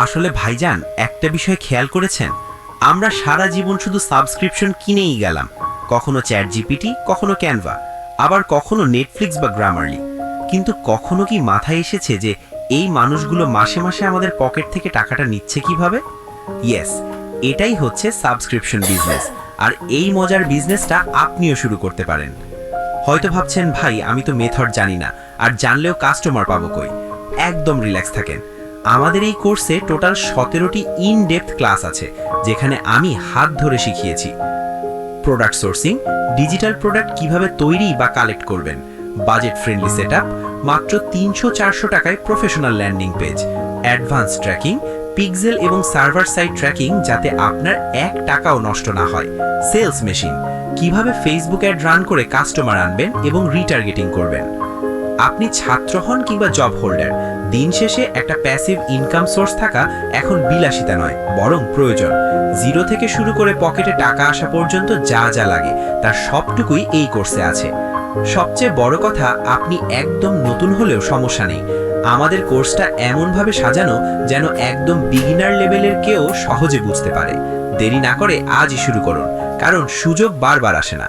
আসলে ভাইজান, একটা বিষয় খেয়াল করেছেন? আমরা সারা জীবন শুধু সাবস্ক্রিপশন কিনেই গেলাম। কখনো চ্যাট জিপিটি, কখনো ক্যানভা, আবার কখনো নেটফ্লিক্স বা গ্রামারলি। কিন্তু কখনো কি মাথায় এসেছে যে এই মানুষগুলো মাসে মাসে আমাদের পকেট থেকে টাকাটা নিচ্ছে কিভাবে? ইয়েস, এটাই হচ্ছে সাবস্ক্রিপশন বিজনেস। আর এই মজার বিজনেসটা আপনিও শুরু করতে পারেন। হয়তো ভাবছেন, ভাই আমি তো মেথড জানি না, আর জানলেও কাস্টমার পাবো কই। একদম রিল্যাক্স থাকেন। আমাদের এই কোর্সে টোটাল 17টি ইন ডেপথ ক্লাস আছে, যেখানে আমি হাত ধরে শিখিয়েছি প্রোডাক্ট সোর্সিং, ডিজিটাল প্রোডাক্ট কিভাবে তৈরি বা কালেক্ট করবেন, বাজেট ফ্রেন্ডলি সেটআপ, মাত্র 300-400 টাকায় professional landing page, advance tracking, pixel এবং সার্ভার সাইড ট্র্যাকিং যাতে আপনার 1 টাকাও নষ্ট না হয়, সেলস মেশিন, কিভাবে ফেসবুক অ্যাড রান করে কাস্টমার আনবেন এবং রিটার্গেটিং করবেন। আপনি ছাত্র হন কিংবা জব হোল্ডার, দিন শেষে একটা প্যাসিভ ইনকাম সোর্স থাকা এখন বিলাসিতা নয়, বরং প্রয়োজন। জিরো থেকে শুরু করে পকেটে টাকা আসা পর্যন্ত যা যা লাগে তার সবটুকুই এই কোর্সে আছে। সবচেয়ে বড় কথা, আপনি একদম নতুন হলেও সমস্যা নেই। আমাদের কোর্সটা এমনভাবে সাজানো যেন একদম বিগিনার লেভেলের কেউ সহজে বুঝতে পারে। দেরি না করে আজই শুরু করুন, কারণ সুযোগ বারবার আসে না।